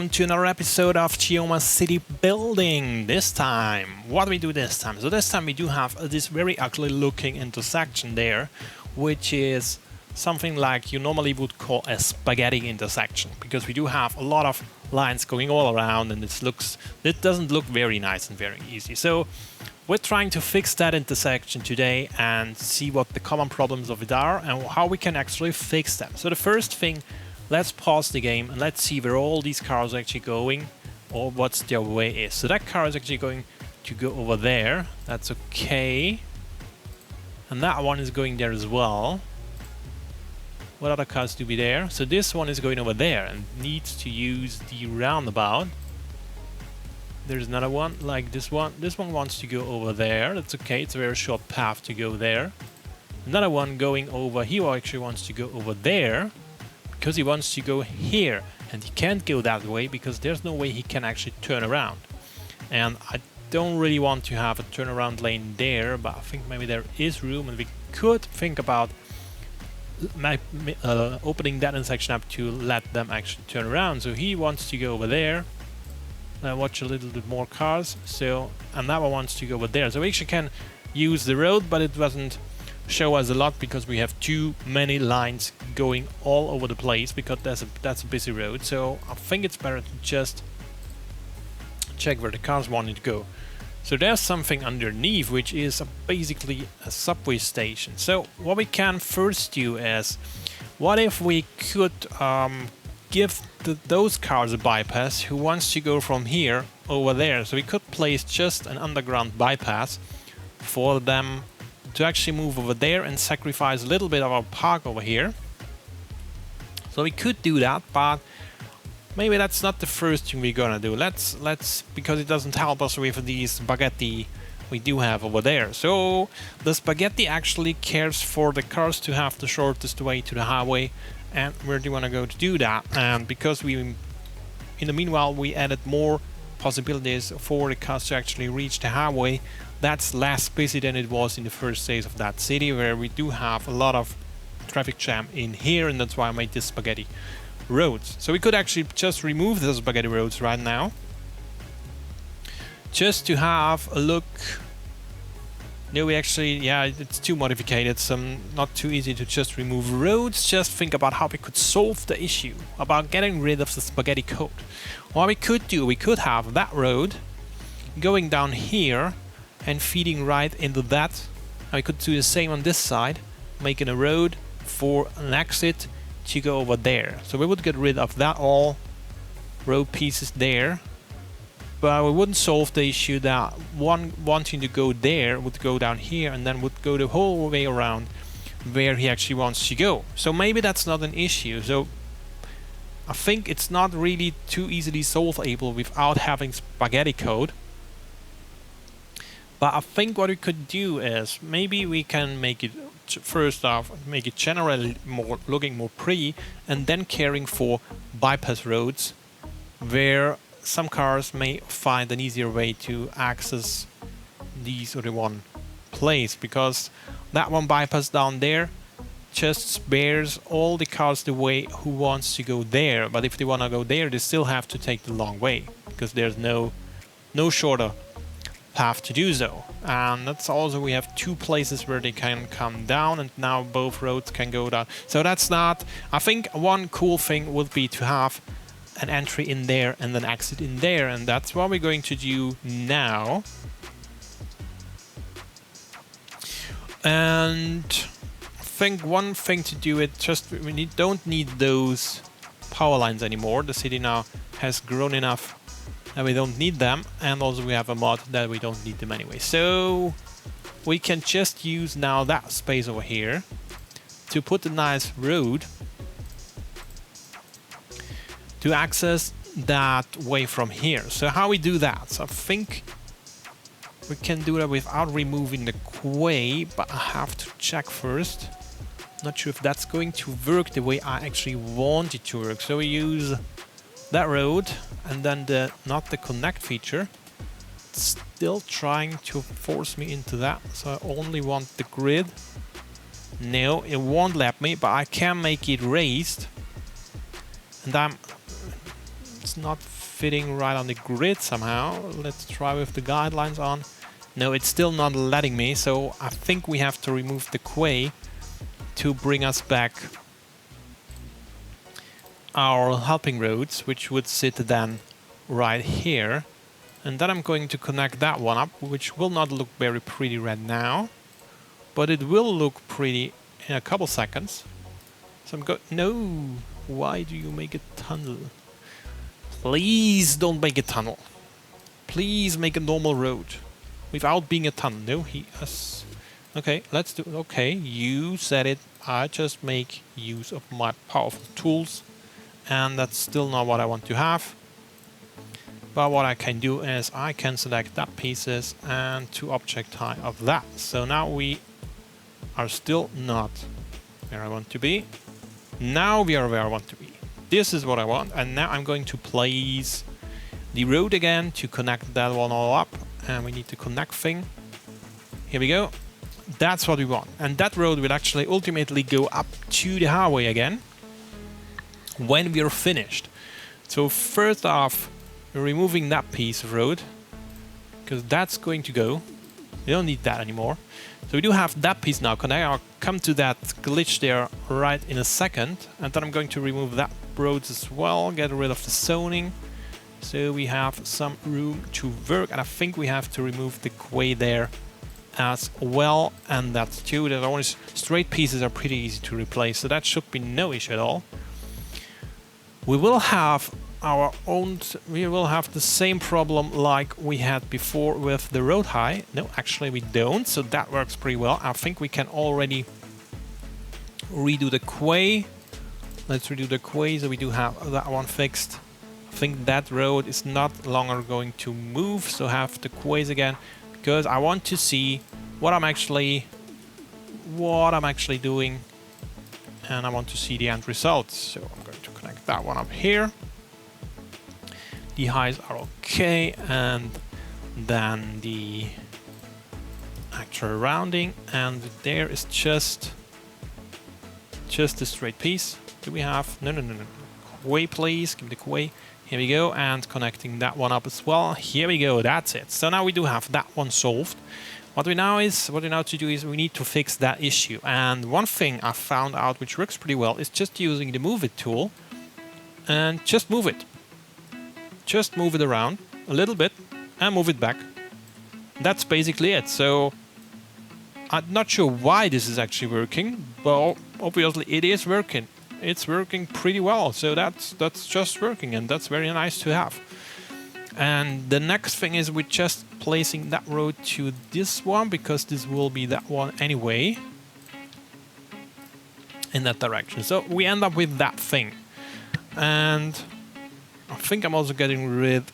Welcome to another episode of Geoma City Building. This time, what do we do this time? So this time we do have this very ugly looking intersection there, which is something like you normally would call a spaghetti intersection, because we do have a lot of lines going all around and it doesn't look very nice and very easy. So we're trying to fix that intersection today and see what the common problems of it are and how we can actually fix them. So the first thing, let's pause the game and let's see where all these cars are actually going, or what their way is. So that car is actually going to go over there. That's okay. And that one is going there as well. What other cars do we there? So this one is going over there and needs to use the roundabout. There's another one like this one. This one wants to go over there. That's okay. It's a very short path to go there. Another one going over. He actually wants to go over there, because he wants to go here, and he can't go that way because there's no way he can actually turn around. And I don't really want to have a turnaround lane there, but I think maybe there is room, and we could think about opening that intersection up to let them actually turn around. So he wants to go over there. Watch a little bit more cars. So another wants to go over there. So we actually can use the road, but it doesn't show us a lot because we have too many lines going all over the place, because that's a busy road. So I think it's better to just check where the cars want to go. So there's something underneath, which is basically a subway station. So what we can first do is, what if we could give those cars a bypass who wants to go from here over there. So we could place just an underground bypass for them to actually move over there and sacrifice a little bit of our park over here. So we could do that, but maybe that's not the first thing we're gonna do. Let's because it doesn't help us with the spaghetti we do have over there. So the spaghetti actually cares for the cars to have the shortest way to the highway, and where do you want to go to do that? And because in the meanwhile we added more possibilities for the cars to actually reach the highway, that's less busy than it was in the first days of that city, where we do have a lot of traffic jam in here, and that's why I made this spaghetti roads. So we could actually just remove those spaghetti roads right now, just to have a look. No, we actually, yeah, it's too modified, so not too easy to just remove roads. Just think about how we could solve the issue about getting rid of the spaghetti code. What we could do, we could have that road going down here and feeding right into that. And we could do the same on this side, making a road for an exit to go over there. So we would get rid of that all road pieces there, but we wouldn't solve the issue that one wanting to go there would go down here and then would go the whole way around where he actually wants to go. So maybe that's not an issue. So I think it's not really too easily solvable without having spaghetti code. But I think what we could do is, maybe we can make it first off, make it generally looking more pretty, and then caring for bypass roads where some cars may find an easier way to access these or the one place, because that one bypass down there just spares all the cars the way who wants to go there. But if they want to go there, they still have to take the long way, because there's no shorter path to do so. And that's also, we have two places where they can come down, and now both roads can go down. So that's not, I think one cool thing would be to have an entry in there and an exit in there, and that's what we're going to do now. And I think one thing to do it, just we don't need those power lines anymore. The city now has grown enough and we don't need them, and also we have a mod that we don't need them anyway. So we can just use now that space over here to put a nice road to access that way from here. So how we do that? So I think we can do that without removing the quay, but I have to check first. Not sure if that's going to work the way I actually want it to work. So we use that road, and then not the connect feature. It's still trying to force me into that, so I only want the grid. No, it won't let me, but I can make it raised. And I'm it's not fitting right on the grid somehow. Let's try with the guidelines on. No, it's still not letting me, so I think we have to remove the quay to bring us back our helping roads, which would sit then right here. And then I'm going to connect that one up, which will not look very pretty right now, but it will look pretty in a couple seconds. So I'm going... No! Why do you make a tunnel? Please don't make a tunnel. Please make a normal road without being a tunnel. No, he has... Okay, let's do... Okay, you said it. I just make use of my powerful tools, and that's still not what I want to have. But what I can do is I can select that pieces and to object height of that. So now we are still not where I want to be. Now we are where I want to be. This is what I want. And now I'm going to place the road again to connect that one all up. And we need the connect thing. Here we go. That's what we want. And that road will actually ultimately go up to the highway again when we are finished. So first off, we're removing that piece of road because that's going to go. We don't need that anymore. So we do have that piece now connected. I'll come to that glitch there right in a second. And then I'm going to remove that road as well. Get rid of the zoning. So we have some room to work. And I think we have to remove the quay there as well. And that's too. The only straight pieces are pretty easy to replace. So that should be no issue at all. We will have our own... We will have the same problem like we had before with the road high. No, actually we don't. So that works pretty well. I think we can already redo the quay. Let's redo the quay so we do have that one fixed. I think that road is not longer going to move. So have the quays again because I want to see what I'm actually doing. And I want to see the end results. So I'm going to connect that one up here. The highs are okay, and then the actual rounding, and there is just a straight piece. Do we have... No. Quay, please. Give me the quay. Here we go, and connecting that one up as well. Here we go, that's it. So now we do have that one solved. What we now to do is we need to fix that issue. And one thing I found out which works pretty well is just using the move it tool and just move it. Just move it around a little bit and move it back. That's basically it. So I'm not sure why this is actually working, but obviously it is working. It's working pretty well. So that's just working, and that's very nice to have. And the next thing is we're just placing that road to this one because this will be that one anyway in that direction. So we end up with that thing. And I think I'm also getting rid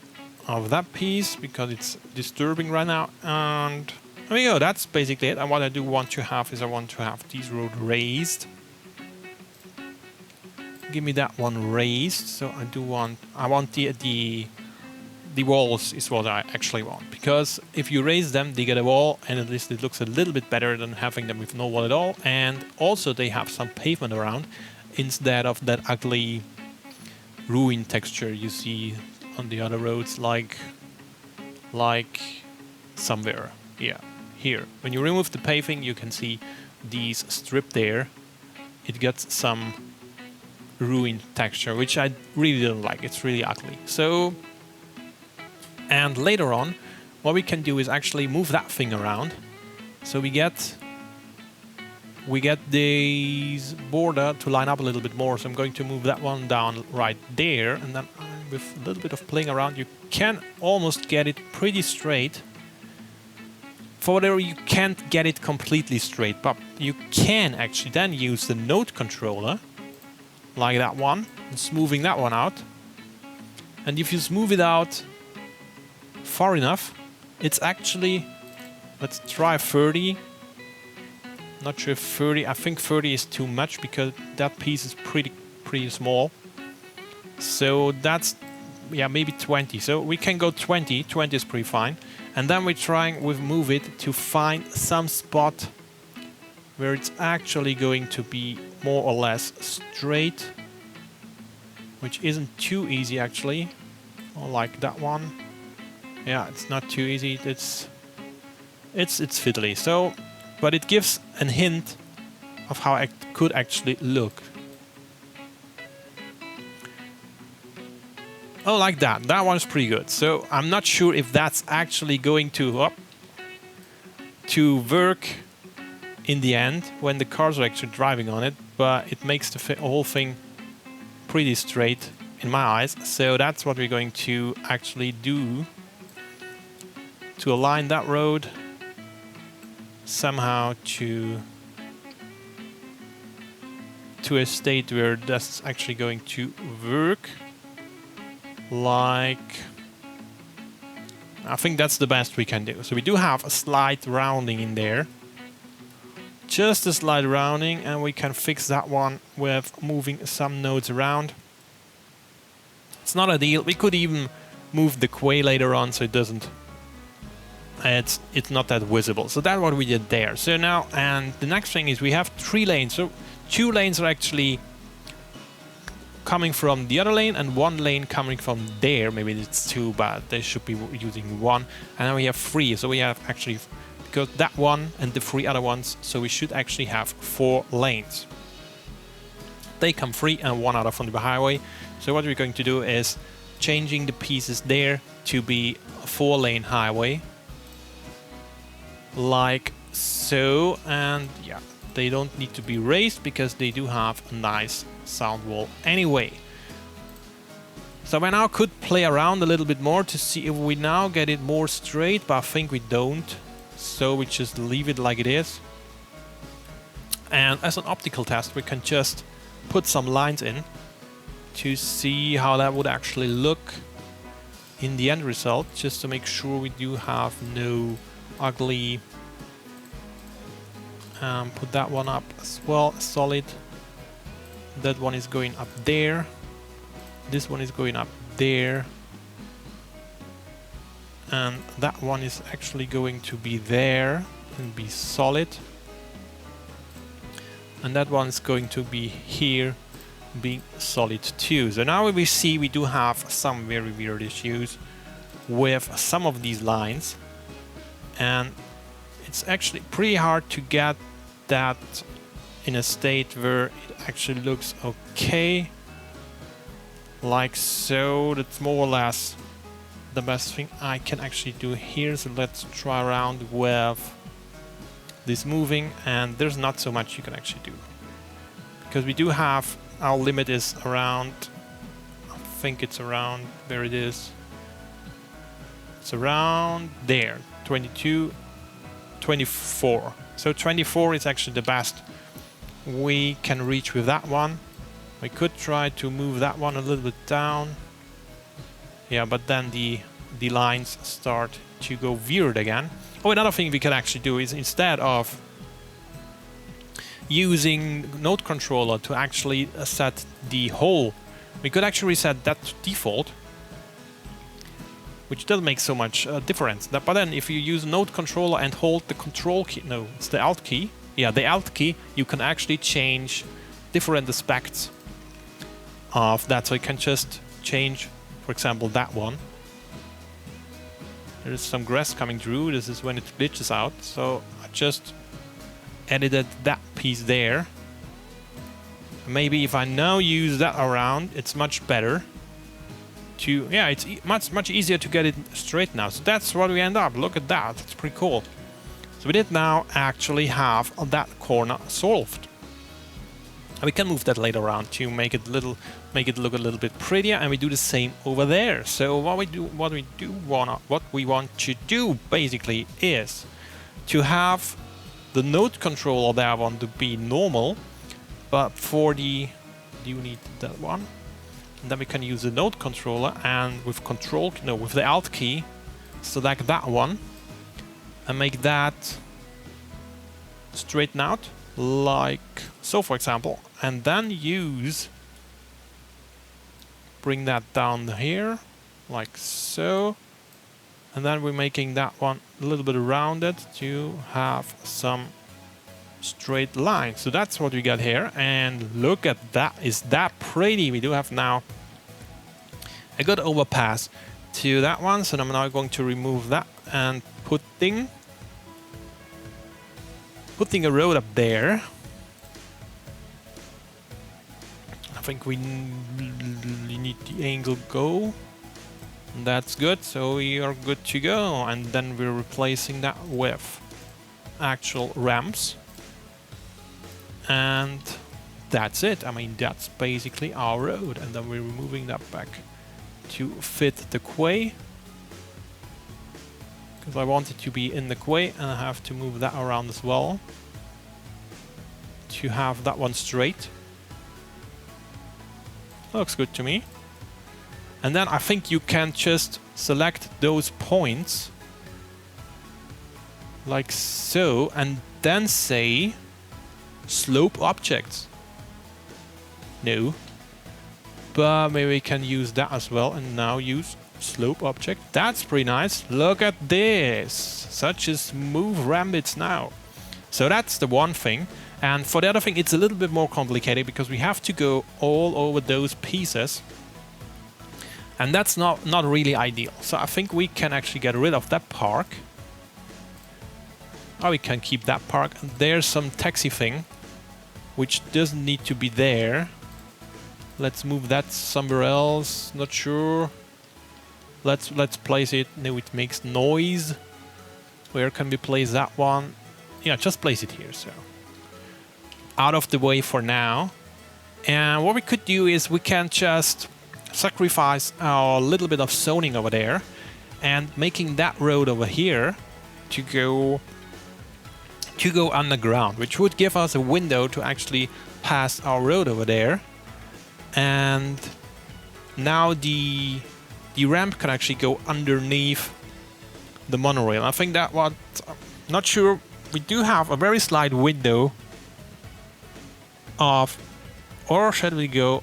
of that piece because it's disturbing right now. And there we go, that's basically it. And what I do want to have is I want to have these roads raised. Give me that one raised. So I want the walls is what I actually want. Because if you raise them, they get a wall, and at least it looks a little bit better than having them with no wall at all. And also they have some pavement around instead of that ugly ruin texture you see on the other roads, like somewhere. Yeah, here. When you remove the paving, you can see these strip there. It gets some ruin texture, which I really don't like. It's really ugly. So, and later on, what we can do is actually move that thing around. So we get these border to line up a little bit more. So I'm going to move that one down right there. And then with a little bit of playing around, you can almost get it pretty straight. For whatever, you can't get it completely straight, but you can actually then use the node controller, like that one, and smoothing that one out. And if you smooth it out far enough, it's actually, let's try 30. Not sure if 30, I think 30 is too much because that piece is pretty small. So that's, yeah, maybe 20. So we can go 20, 20 is pretty fine. And then we're trying with move it to find some spot where it's actually going to be more or less straight, which isn't too easy actually. like that one. Yeah, it's not too easy. It's fiddly. So, but it gives a hint of how it could actually look. Oh, like that. That one's pretty good. So I'm not sure if that's actually going to work in the end when the cars are actually driving on it, but it makes the whole thing pretty straight in my eyes. So that's what we're going to actually do to align that road somehow to a state where that's actually going to work. Like, I think that's the best we can do. So we do have a slight rounding in there. Just a slight rounding, and we can fix that one with moving some nodes around. It's not ideal. We could even move the quay later on so it doesn't... It's not that visible. So that's what we did there. So now, and the next thing is we have 3 lanes. So 2 lanes are actually coming from the other lane and 1 lane coming from there. Maybe it's 2, but they should be using 1. And then we have 3. So we have actually got that one and the 3 other ones. So we should actually have 4 lanes. They come free and 1 out from the highway. So what we're going to do is changing the pieces there to be a 4-lane highway. Like so. And yeah, they don't need to be raised because they do have a nice sound wall anyway. So I now could play around a little bit more to see if we now get it more straight, but I think we don't. So we just leave it like it is. And as an optical test, we can just put some lines in to see how that would actually look in the end result, just to make sure we do have no ugly... put that one up as well, solid. That one is going up there. This one is going up there. And that one is actually going to be there and be solid. And that one is going to be here, being solid too. So now we see we do have some very weird issues with some of these lines. And it's actually pretty hard to get that in a state where it actually looks okay. Like so. That's more or less the best thing I can actually do here. So let's try around with this moving, and there's not so much you can actually do. Because we do have, our limit is around, I think it's around, where it is. It's around there, 22, 24. So 24 is actually the best we can reach with that one. We could try to move that one a little bit down. Yeah, but then the lines start to go weird again. Oh, another thing we can actually do is, instead of using node controller to actually set the hole, we could actually reset that to default, which doesn't make so much difference. But then if you use node controller and hold the control key, no, it's the alt key. Yeah, the alt key, you can actually change different aspects of that. So you can just change, for example, that one. There is some grass coming through. This is when it glitches out. So I just edited that piece there. Maybe if I now use that around, it's much better. Yeah, it's much easier to get it straight now. So that's what we end up. Look at that. It's pretty cool. So we did now actually have that corner solved. And we can move that later around to make it look a little bit prettier, and we do the same over there. So what we want to do basically is to have the node controller there want to be normal, but for the you need that one. And then we can use the node controller, and with with the alt key, select that one and make that straighten out like so, for example, and then bring that down here like so, and then we're making that one a little bit rounded to have some straight lines. So that's what we got here, and look at that. Is that pretty? We do have now a good overpass to that one. So I'm now going to remove that and putting a road up there. I think we need the angle go. That's good, so we are good to go. And then we're replacing that with actual ramps. And that's it. I mean, that's basically our road. And then we're removing that back to fit the quay. Because I want it to be in the quay, and I have to move that around as well to have that one straight. Looks good to me. And then I think you can just select those points like so, and then say slope objects. No, but maybe we can use that as well, and now use slope object. That's pretty nice. Look at this, such a smooth ramp it's now. So that's the one thing. And for the other thing, it's a little bit more complicated because we have to go all over those pieces. And that's not really ideal. So I think we can actually get rid of that park. Or we can keep that park. And there's some taxi thing, which doesn't need to be there. Let's move that somewhere else. Not sure. Let's place it. No, it makes noise. Where can we place that one? Yeah, just place it here. So out of the way for now. And what we could do is we can just sacrifice our little bit of zoning over there and making that road over here to go underground, which would give us a window to actually pass our road over there. And now the ramp can actually go underneath the monorail. I think that what, not sure, we do have a very slight window of, or should we go,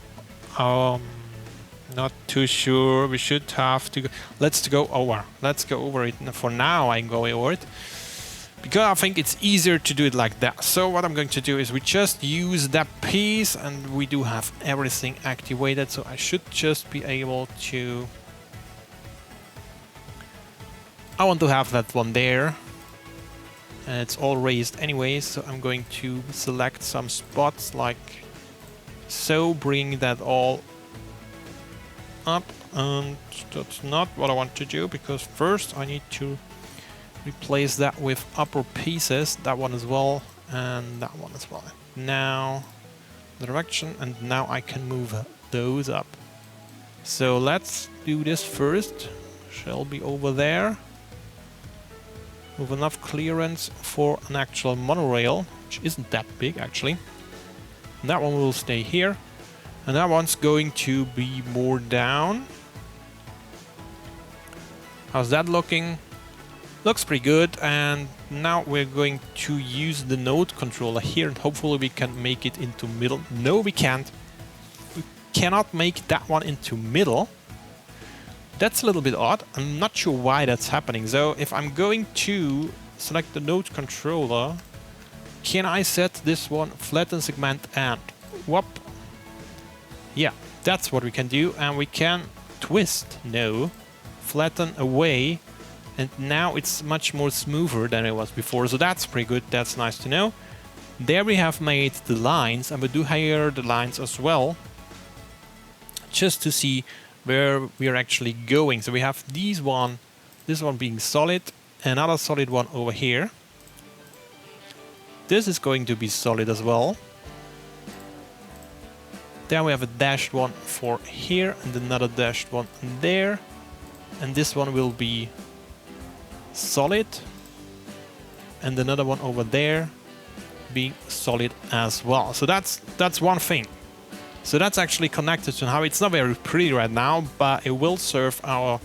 not too sure, we should have to go, let's go over it. For now I'm going over it, because I think it's easier to do it like that. So what I'm going to do is we just use that piece, and we do have everything activated, so I should just be able to, I want to have that one there, and it's all raised anyways, so I'm going to select some spots like so, bring that all up. And that's not what I want to do, because first I need to replace that with upper pieces, that one as well, and that one as well. Now the direction, and now I can move those up. So let's do this first. Shall be over there with enough clearance for an actual monorail, which isn't that big actually. And that one will stay here, and that one's going to be more down. How's that looking? Looks pretty good. And now we're going to use the node controller here, and hopefully we can make it into middle. No, we can't. We cannot make that one into middle. That's a little bit odd. I'm not sure why that's happening. So if I'm going to select the node controller, can I set this one flatten segment and whoop? Yeah, that's what we can do. And we can twist. No, flatten away. And now it's much more smoother than it was before. So that's pretty good. That's nice to know. There we have made the lines, and we do hire the lines as well, just to see where we are actually going. So we have this one being solid, another solid one over here. This is going to be solid as well. Then we have a dashed one for here, and another dashed one there. And this one will be solid. And another one over there being solid as well. So that's one thing. So that's actually connected to how it's not very pretty right now, but it will serve us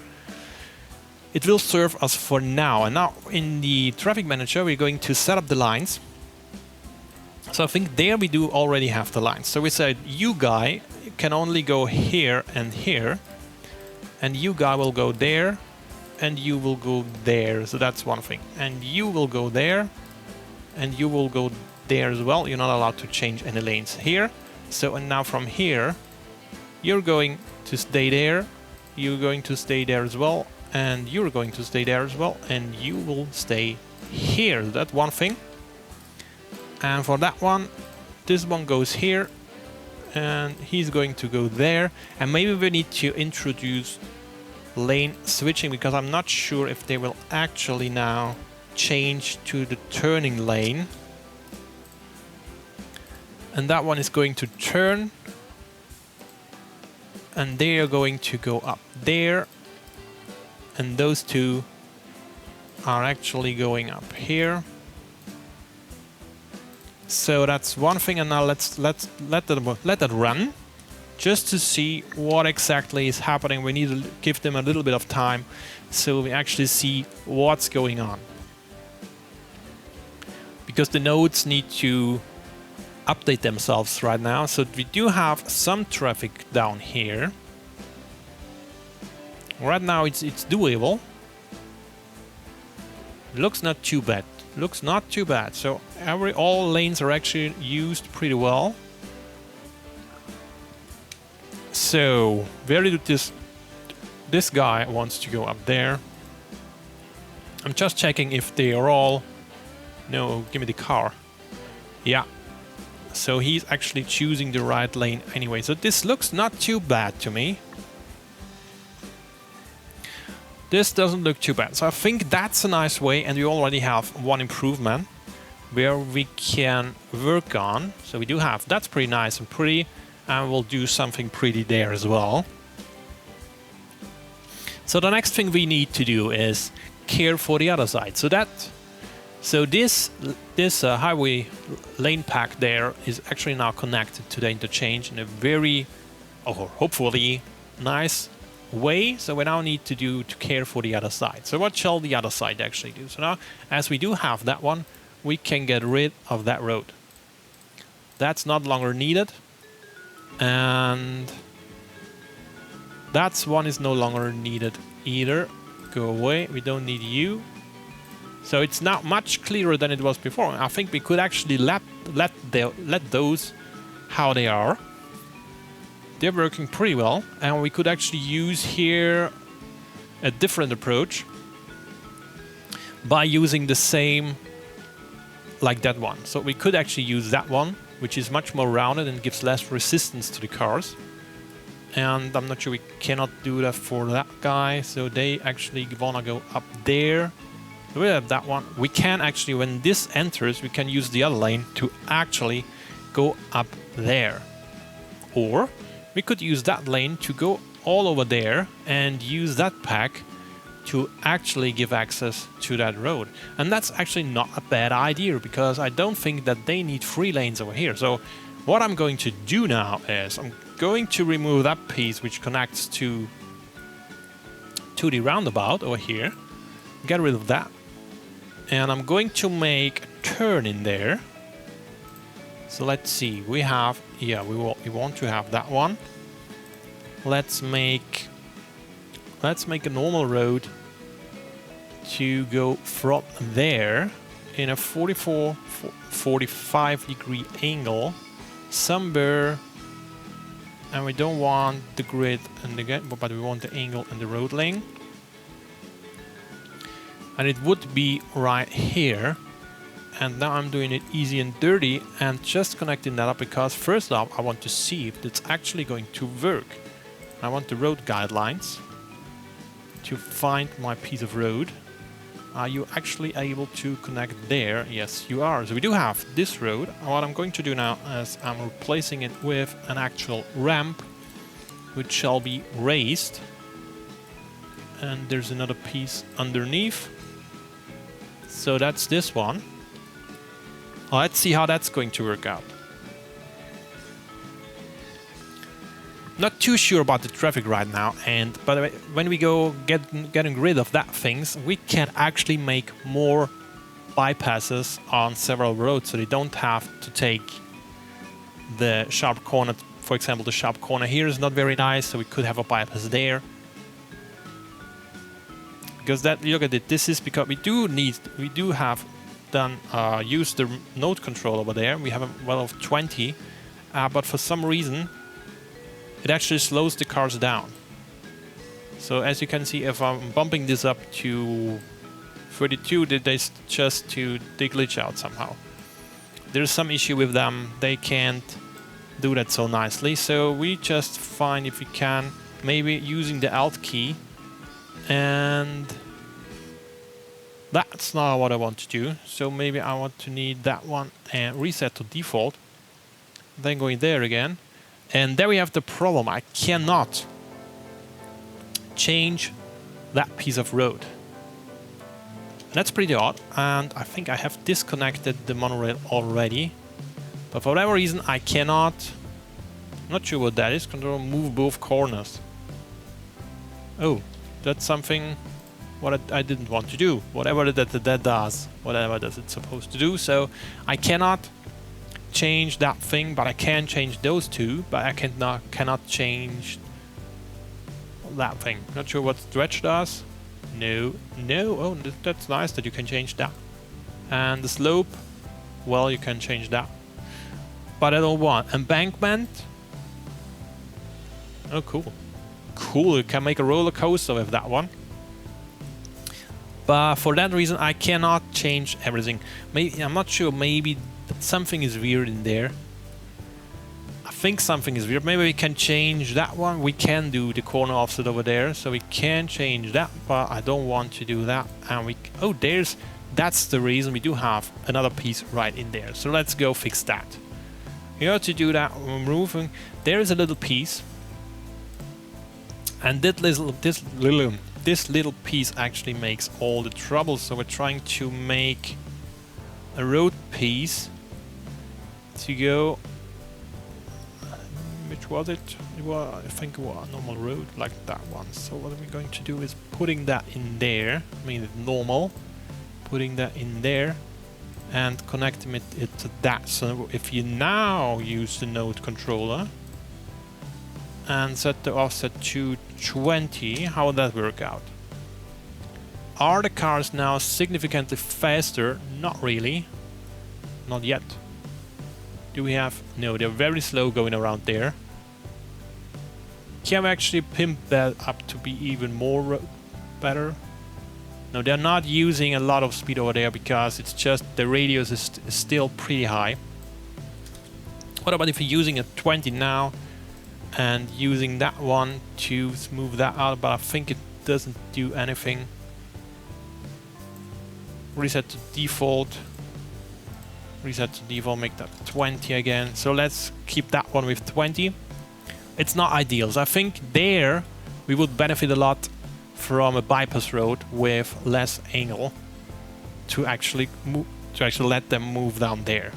for now. And now in the traffic manager, we're going to set up the lines. So I think there we do already have the lines. So we said you guy can only go here and here, and you guy will go there, and you will go there. So that's one thing. And you will go there, and you will go there as well. You're not allowed to change any lanes here. So, and now from here, you're going to stay there, you're going to stay there as well, and you're going to stay there as well, and you will stay here. That's one thing. And for that one, this one goes here, and he's going to go there. And maybe we need to introduce lane switching, because I'm not sure if they will actually now change to the turning lane. And that one is going to turn, and they are going to go up there, and those two are actually going up here. So that's one thing, and now let's let that run, just to see what exactly is happening. We need to give them a little bit of time so we actually see what's going on, because the nodes need to update themselves right now. So we do have some traffic down here. Right now it's doable. Looks not too bad. Looks not too bad. So all lanes are actually used pretty well. So very good. This guy wants to go up there. I'm just checking if they are all. No, give me the car. Yeah. So he's actually choosing the right lane anyway. So this looks not too bad to me. This doesn't look too bad. So I think that's a nice way, and we already have one improvement where we can work on. So we do have, that's pretty nice and pretty, and we'll do something pretty there as well. So the next thing we need to do is care for the other side. So this highway lane pack there is actually now connected to the interchange in a very, or hopefully, nice way. So we now need to care for the other side. So what shall the other side actually do? So now, as we do have that one, we can get rid of that road. That's not longer needed, and that's one is no longer needed either. Go away. We don't need you. So it's not much clearer than it was before. I think we could actually let those how they are. They're working pretty well, and we could actually use here a different approach by using the same like that one. So we could actually use that one, which is much more rounded and gives less resistance to the cars. And I'm not sure we cannot do that for that guy, so they actually wanna go up there. So we have that one. We can actually, when this enters, we can use the other lane to actually go up there. Or we could use that lane to go all over there and use that pack to actually give access to that road. And that's actually not a bad idea, because I don't think that they need 3 lanes over here. So what I'm going to do now is I'm going to remove that piece which connects to the roundabout over here. Get rid of that. And I'm going to make a turn in there. So let's see, we have, yeah, we want to have that one. Let's make a normal road to go from there in a 45 degree angle somewhere, and we don't want the grid and the grid, but we want the angle in the road lane. And it would be right here. And now I'm doing it easy and dirty and just connecting that up, because first off I want to see if it's actually going to work. I want the road guidelines to find my piece of road. Are you actually able to connect there? Yes, you are. So we do have this road. What I'm going to do now is I'm replacing it with an actual ramp, which shall be raised. And there's another piece underneath. So that's this one. Let's see how that's going to work out. Not too sure about the traffic right now, and by the way, when we go getting rid of that things, we can actually make more bypasses on several roads, so they don't have to take the sharp corner. For example, the sharp corner here is not very nice, so we could have a bypass there. Because that, look at it, this is because we do have done use the node control over there. We have a well of 20, but for some reason it actually slows the cars down. So as you can see, if I'm bumping this up to 32, just they glitch out somehow. There's some issue with them. They can't do that so nicely. So we just find if we can, maybe using the Alt key, and that's not what I want to do. So maybe I want to need that one and reset to default. Then going there again. And there we have the problem. I cannot change that piece of road. That's pretty odd, and I think I have disconnected the monorail already. But for whatever reason, I cannot, not sure what that is, control move both corners. Oh, that's something what I didn't want to do. Whatever that does, whatever does it's supposed to do. So I cannot change that thing, but I can change those two, but I cannot change that thing. Not sure what stretch does. No. Oh, that's nice that you can change that. And the slope, well, you can change that. But I don't want embankment. Oh, cool. Cool, you can make a roller coaster with that one. But for that reason, I cannot change everything. Maybe, I'm not sure, maybe something is weird in there. I think something is weird. Maybe we can change that one. We can do the corner offset over there, so we can change that, but I don't want to do that. And oh, that's the reason we do have another piece right in there. So let's go fix that. In order to do that, removing, there is a little piece, and this little piece actually makes all the trouble. So we're trying to make a road piece to go. Which was it? I think it was a normal road like that one. So what we're going to do is putting that in there. I mean normal. Putting that in there and connecting it to that. So if you now use the node controller and set the offset to 20, how would that work out? Are the cars now significantly faster? Not really. Not yet. Do we have? No, they're very slow going around there. Can we actually pimp that up to be even more better? No, they're not using a lot of speed over there because it's just the radius is still pretty high. What about if you're using a 20 now and using that one to smooth that out? But I think it doesn't do anything. Reset to default. Reset to default, make that 20 again. So let's keep that one with 20. It's not ideal. So I think there we would benefit a lot from a bypass road with less angle to actually let them move down there.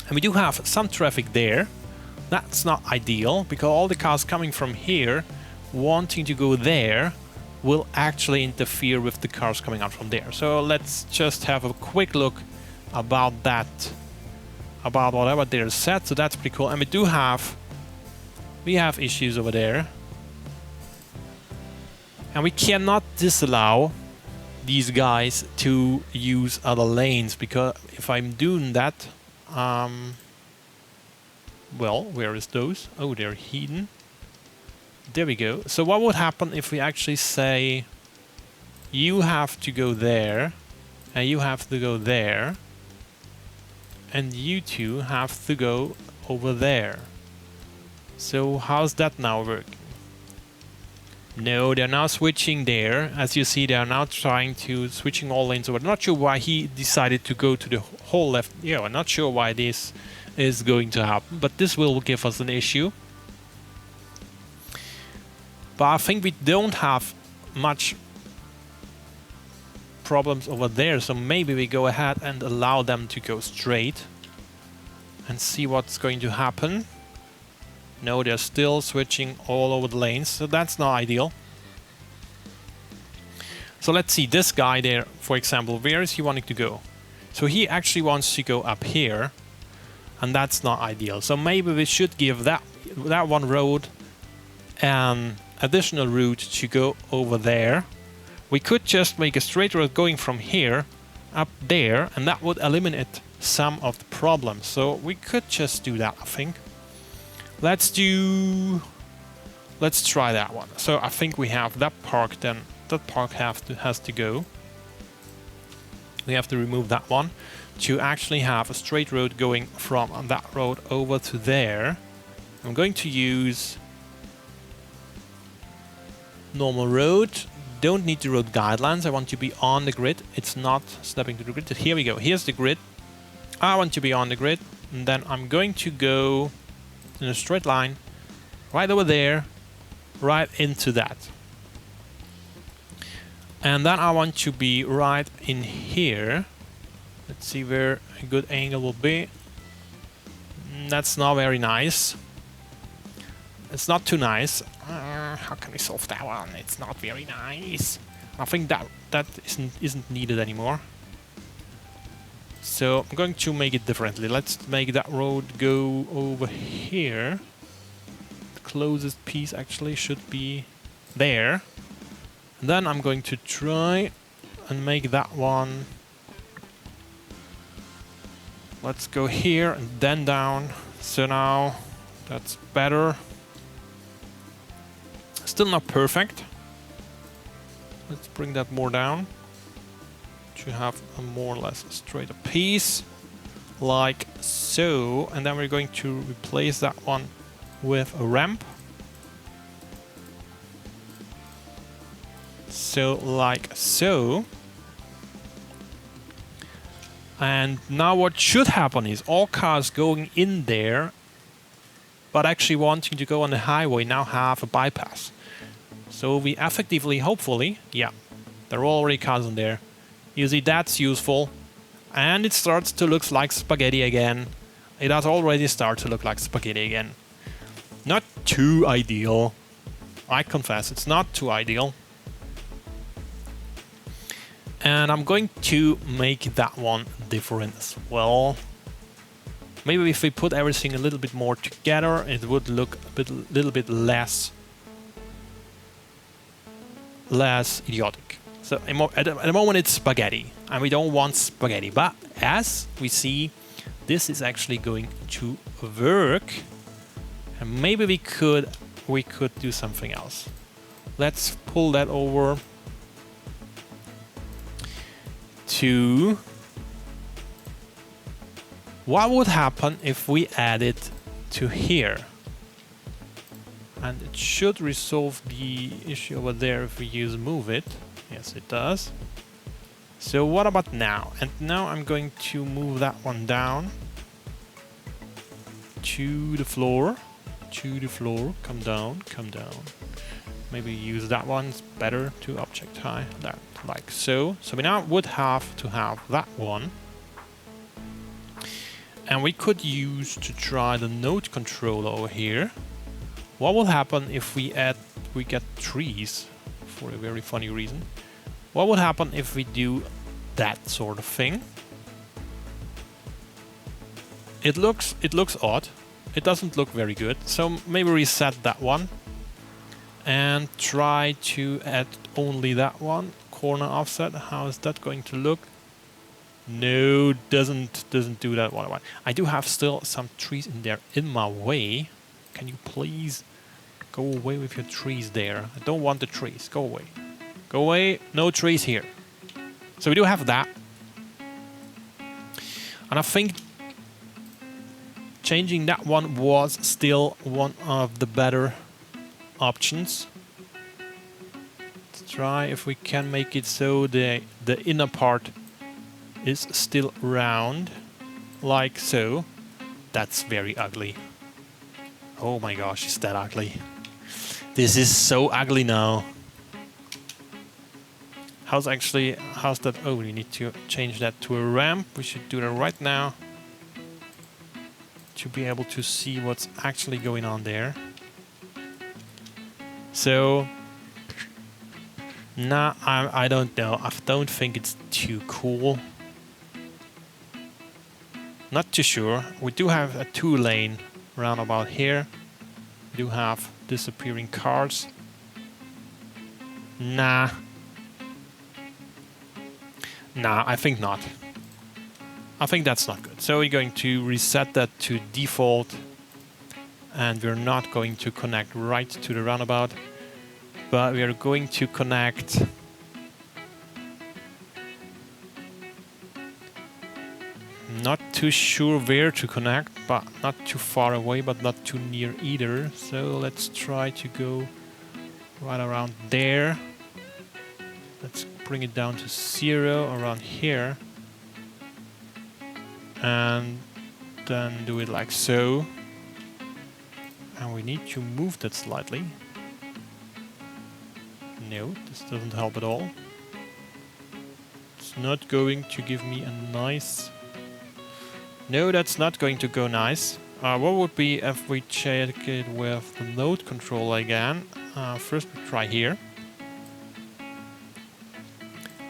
And we do have some traffic there. That's not ideal because all the cars coming from here wanting to go there will actually interfere with the cars coming out from there. So let's just have a quick look about that, about whatever they're set. So that's pretty cool. And we have issues over there, and we cannot disallow these guys to use other lanes, because if I'm doing that, well, where is those? Oh, they're hidden. There we go. So what would happen if we actually say you have to go there and you have to go there and you two have to go over there? So how's that now working? No, they're now switching there. As you see, they are now trying to switching all lanes over. Not sure why he decided to go to the whole left. Yeah, I'm not sure why this is going to happen, but this will give us an issue. But I think we don't have much problems over there, so maybe we go ahead and allow them to go straight and see what's going to happen. No, they're still switching all over the lanes, so that's not ideal. So let's see, this guy there, for example, where is he wanting to go? So he actually wants to go up here, and that's not ideal. So maybe we should give that one road an additional route to go over there. We could just make a straight road going from here up there, and that would eliminate some of the problems. So we could just do that, I think. Let's do Let's try that one. So I think we have that park then. That park has to go. We have to remove that one to actually have a straight road going from that road over to there. I'm going to use normal road. Don't need the road guidelines. I want to be on the grid. It's not snapping to the grid. Here we go. Here's the grid. I want to be on the grid. And then I'm going to go in a straight line right over there, right into that. And then I want to be right in here. Let's see where a good angle will be. That's not very nice. It's not too nice. How can we solve that one? It's not very nice. I think that isn't needed anymore. So I'm going to make it differently. Let's make that road go over here. The closest piece actually should be there. And then I'm going to try and make that one. Let's go here and then down. So now that's better. Still not perfect. Let's bring that more down to have a more or less straighter piece, like so. And then we're going to replace that one with a ramp. So like so. And now what should happen is all cars going in there, but actually wanting to go on the highway now have a bypass. So we effectively, hopefully, yeah, there are already cars in there. You see, that's useful. And it starts to look like spaghetti again. It has already started to look like spaghetti again. Not too ideal. I confess, it's not too ideal. And I'm going to make that one different as well. Maybe if we put everything a little bit more together, it would look a little bit less idiotic. So at the moment it's spaghetti, and we don't want spaghetti. But as we see, this is actually going to work, and maybe we could do something else. Let's pull that over to what would happen if we add it to here. And it should resolve the issue over there if we use move it. Yes, it does. So what about now? And now I'm going to move that one down to the floor. To the floor. Come down, come down. Maybe use that one. It's better to object high. That, like so. So we now would have to have that one. And we could use to try the node controller over here. What will happen if we get trees for a very funny reason? What would happen if we do that sort of thing? It looks odd. It doesn't look very good. So maybe reset that one and try to add only that one. Corner offset. How is that going to look? No, doesn't do that one. I do have still some trees in there in my way. Can you please go away with your trees there? I don't want the trees. Go away. Go away. No trees here. So we do have that. And I think changing that one was still one of the better options. Let's try if we can make it so the inner part is still round, like so. That's very ugly. Oh my gosh, is that ugly? This is so ugly now. How's that? Oh, we need to change that to a ramp. We should do that right now to be able to see what's actually going on there. So, nah, I don't know. I don't think it's too cool. Not too sure. We do have a 2-lane roundabout here. We do have disappearing cars. Nah, I think not. I think that's not good. So we're going to reset that to default. and we're not going to connect right to the roundabout, but we are going to connect not too sure where to connect, but not too far away, but not too near either. So let's try to go right around there. Let's bring it down to 0 around here. And then do it like so. And we need to move that slightly. No, this doesn't help at all. It's not going to give me a nice... No, that's not going to go nice. What would be if we check it with the node controller again? First we try here.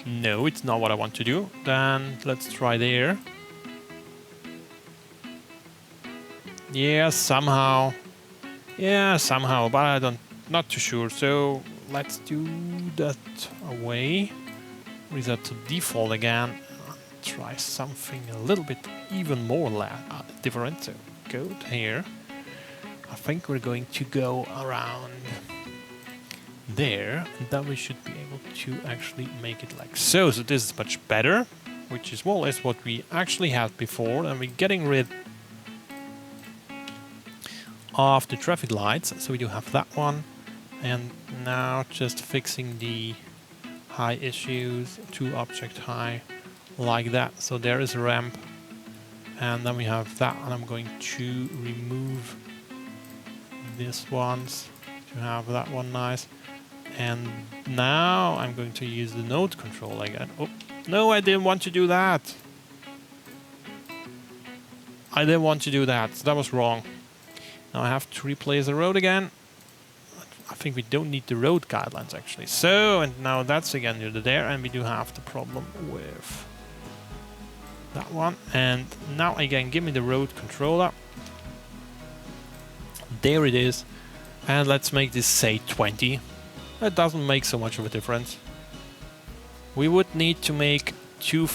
No, it's not what I want to do. Then let's try there. Yeah, somehow. Yeah, somehow, but not too sure. So let's do that away. Reset to default again. Try something a little bit even more different. So go here. I think we're going to go around there, and then we should be able to actually make it like so. So this is much better, which is more or less what we actually had before, and we're getting rid of the traffic lights. So we do have that one, and now just fixing the high issues to object high like that. So there is a ramp, and then we have that, and I'm going to remove this ones to have that one nice. And now I'm going to use the node control again. Oh, no, I didn't want to do that. I didn't want to do that. That was wrong. Now I have to replace the road again. I think we don't need the road guidelines actually. So, and now that's again near there, and we do have the problem with that one. And now again, give me the road controller. There it is. And let's make this say 20. That doesn't make so much of a difference. We would need to make too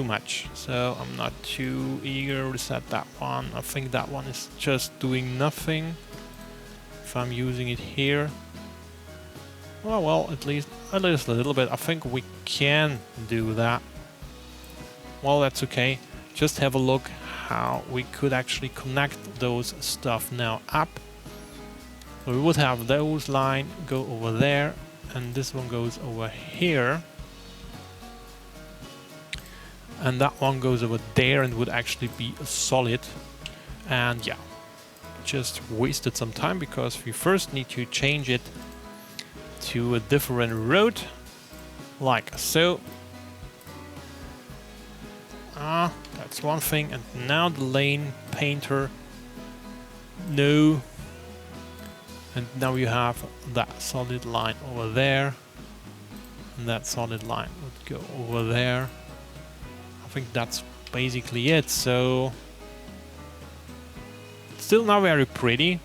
much, so I'm not too eager to reset that one. I think that one is just doing nothing if I'm using it here. Oh well, at least a little bit. I think we can do that. Well, that's okay. Just have a look how we could actually connect those stuff now up. So we would have those line go over there, and this one goes over here. And that one goes over there and would actually be a solid. And yeah, just wasted some time because we first need to change it to a different road, like so. That's one thing. And now the lane painter, no. And now you have that solid line over there, and that solid line would go over there. I think that's basically it. So still not very pretty.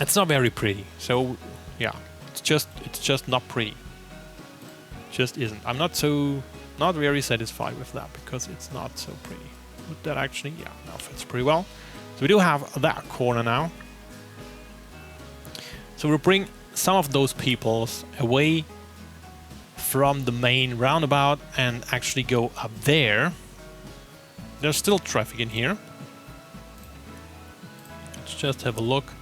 It's not very pretty. So yeah, it's just not pretty. Just isn't. I'm not very satisfied with that because it's not so pretty. Would that actually, yeah, now fits pretty well. So we do have that corner now. So we'll bring some of those peoples away from the main roundabout and actually go up there. There's still traffic in here. Let's just have a look.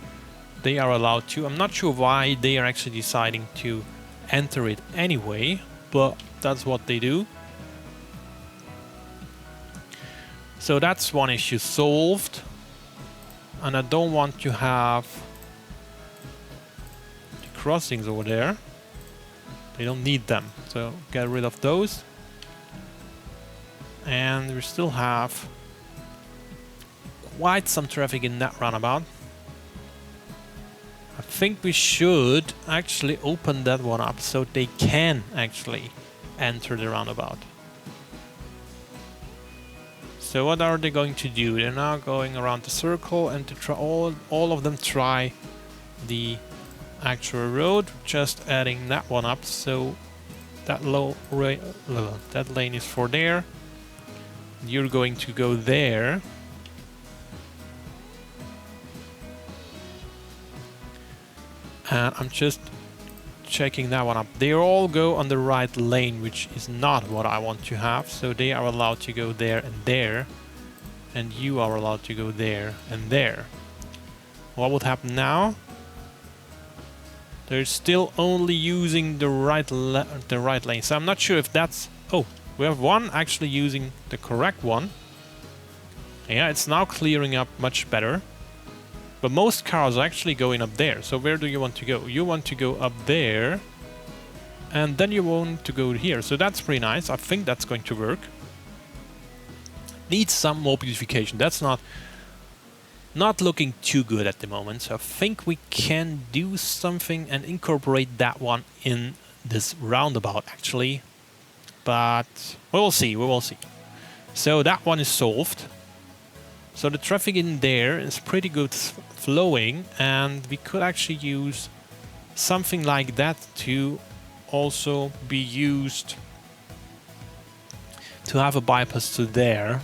They are allowed to. I'm not sure why they are actually deciding to enter it anyway, but that's what they do. So that's one issue solved. And I don't want to have the crossings over there. They don't need them, so get rid of those. And we still have quite some traffic in that roundabout. I think we should actually open that one up so they can actually enter the roundabout. So what are they going to do? They're now going around the circle and to try all of them try the actual road, just adding that one up. So that that lane is for there. You're going to go there. and I'm just checking that one up. They all go on the right lane, which is not what I want to have. So they are allowed to go there and there, and you are allowed to go there and there. What would happen now? They're still only using the right lane. So I'm not sure if that's... Oh, we have one actually using the correct one. Yeah, it's now clearing up much better. But most cars are actually going up there. So where do you want to go? You want to go up there. And then you want to go here. So that's pretty nice. I think that's going to work. Needs some more beautification. That's not looking too good at the moment. So I think we can do something and incorporate that one in this roundabout actually. But we will see. We will see. So that one is solved. So the traffic in there is pretty good flowing, and we could actually use something like that to also be used to have a bypass to there.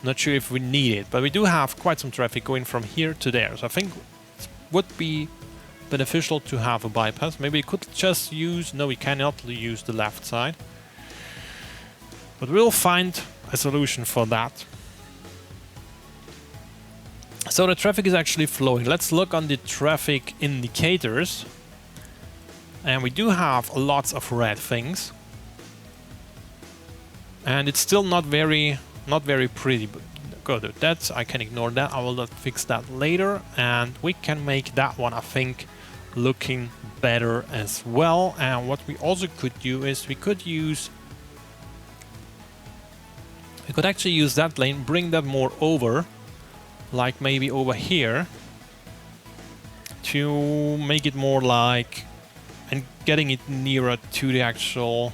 Not sure if we need it, but we do have quite some traffic going from here to there. So I think it would be beneficial to have a bypass. Maybe we could just use... No, we cannot use the left side. But we'll find a solution for that. So the traffic is actually flowing. Let's look on the traffic indicators. And we do have lots of red things. And it's still not very pretty, but good. That's, I can ignore that. I will not fix that later. And we can make that one, I think, looking better as well. And what we also could do is we could actually use that lane, bring that more over. Like maybe over here, to make it more like, and getting it nearer to the actual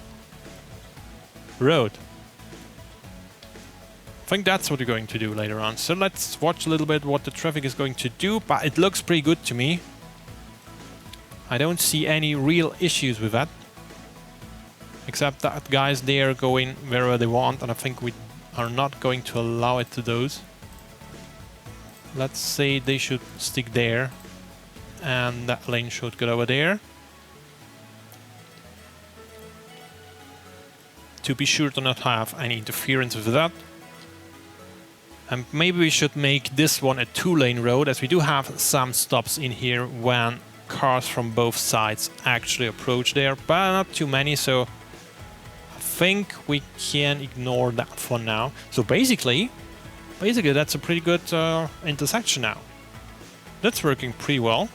road. I think that's what we're going to do later on. So let's watch a little bit what the traffic is going to do, but it looks pretty good to me. I don't see any real issues with that. Except that guys, they are going wherever they want, and I think we are not going to allow it to those. Let's say they should stick there, and that lane should go over there. To be sure to not have any interference with that. And maybe we should make this one a 2-lane road, as we do have some stops in here when cars from both sides actually approach there, but not too many, so I think we can ignore that for now. So basically that's a pretty good intersection now. That's working pretty well.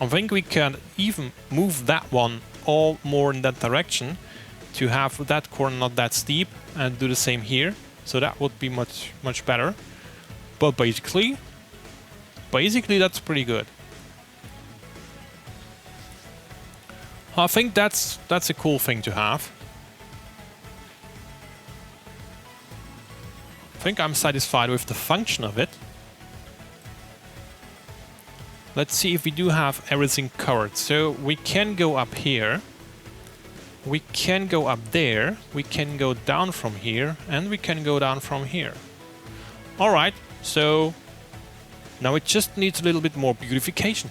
I think we can even move that one all more in that direction to have that corner not that steep, and do the same here. So that would be much better. But basically that's pretty good. I think that's a cool thing to have. I think I'm satisfied with the function of it. Let's see if we do have everything covered. So we can go up here, we can go up there, we can go down from here, and we can go down from here. Alright, so now it just needs a little bit more beautification.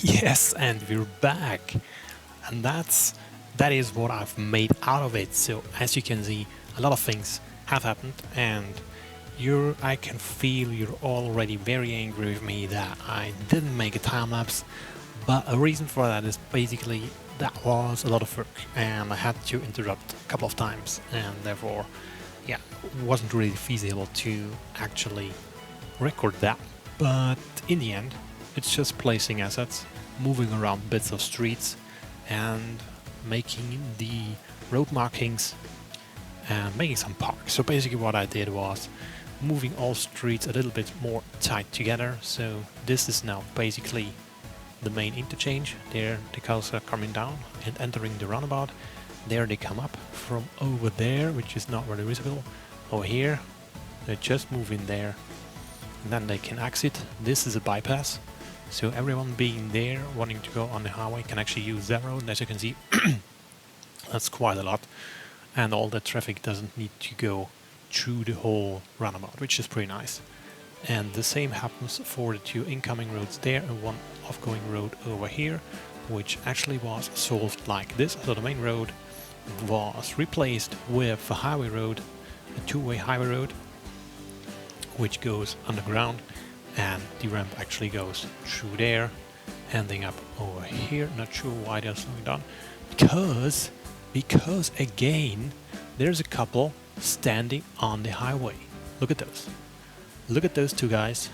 Yes, and we're back. And that is what I've made out of it. So as you can see, a lot of things have happened, and I can feel you're already very angry with me that I didn't make a time lapse. But a reason for that is basically that was a lot of work, and I had to interrupt a couple of times, and therefore, yeah, it wasn't really feasible to actually record that. But in the end, it's just placing assets, moving around bits of streets, and making the road markings and making some parks. So basically what I did was moving all streets a little bit more tight together. So this is now basically the main interchange. There the cars are coming down and entering the roundabout. There they come up from over there, which is not really visible. Over here, they just move in there, and then they can exit. This is a bypass. So everyone being there, wanting to go on the highway, can actually use that road. As you can see, That's quite a lot, and all the traffic doesn't need to go through the whole roundabout, which is pretty nice. And the same happens for the 2 incoming roads there and 1 outgoing road over here, which actually was solved like this. So the main road was replaced with a highway road, a 2-way highway road, which goes underground, and the ramp actually goes through there, ending up over here. Not sure why they're slowing down, because again there's a couple standing on the highway. Look at those. Look at those 2 guys.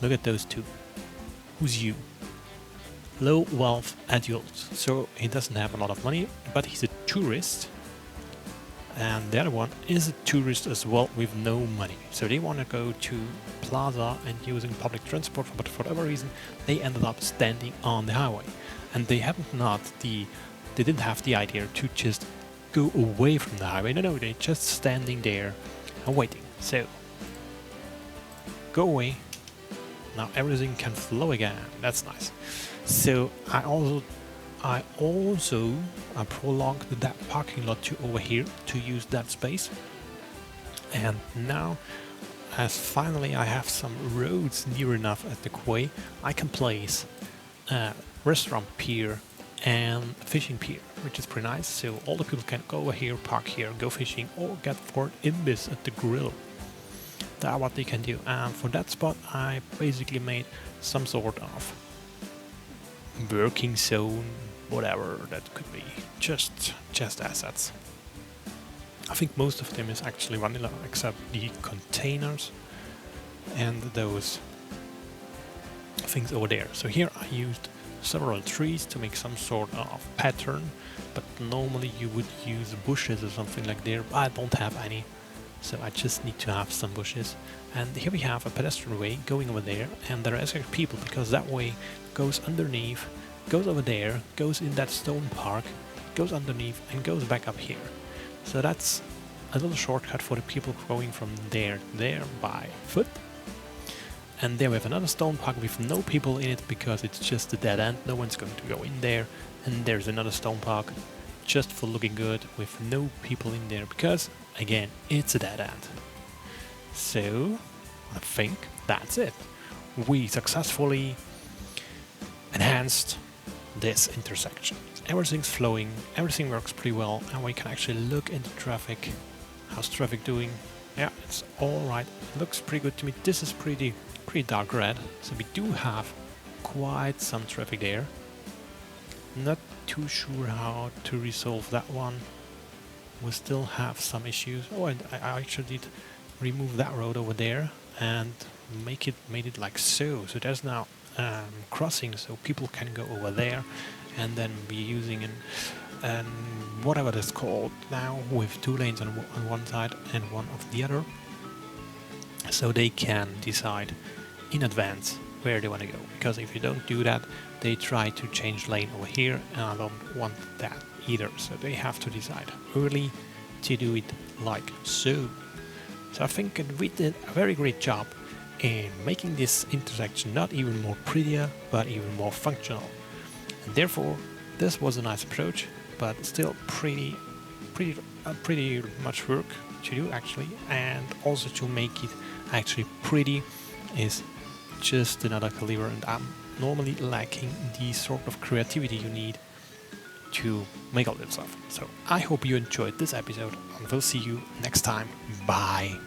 Look at those 2. Who's you? Low wealth adults. So he doesn't have a lot of money, but he's a tourist. And the other one is a tourist as well with no money. So they want to go to Plaza and using public transport, but for whatever reason they ended up standing on the highway. And they didn't have the idea to just go away from the highway. No, they're just standing there and waiting. So go away. Now everything can flow again. That's nice. So I prolonged that parking lot to over here to use that space. And now, as finally I have some roads near enough at the quay, I can place a restaurant pier and fishing pier, which is pretty nice. So all the people can go over here, park here, go fishing, or get for imbis at the grill. That's what they can do. And for that spot I basically made some sort of working zone, whatever that could be, just assets. I think most of them is actually vanilla, except the containers and those things over there. So here I used several trees to make some sort of pattern, but normally you would use bushes or something like there, but I don't have any, so I just need to have some bushes. And here we have a pedestrian way going over there, and there are actually people, because that way goes underneath, goes over there, goes in that stone park, goes underneath and goes back up here. So that's a little shortcut for the people going from there to there by foot. And there we have another stone park with no people in it because it's just a dead end, no one's going to go in there. And there's another stone park just for looking good with no people in there because, again, it's a dead end. So I think that's it. We successfully enhanced this intersection. Everything's flowing, everything works pretty well, and we can actually look into traffic. How's traffic doing? Yeah, it's alright. It looks pretty good to me. This is pretty dark red, so we do have quite some traffic there. Not too sure how to resolve that one. We still have some issues. Oh, and I actually did remove that road over there and made it like so. So there's now crossing, so people can go over there and then be using an whatever that's called now, with 2 lanes on one side and one of the other, so they can decide in advance where they want to go. Because if you don't do that, they try to change lane over here, and I don't want that either. So they have to decide early to do it like so. So I think we did a very great job in making this intersection not even more prettier, but even more functional. And therefore, this was a nice approach, but still pretty much work to do actually. And also to make it actually pretty is just another caliber, and I'm normally lacking the sort of creativity you need to make all this stuff. So I hope you enjoyed this episode, and we'll see you next time. Bye.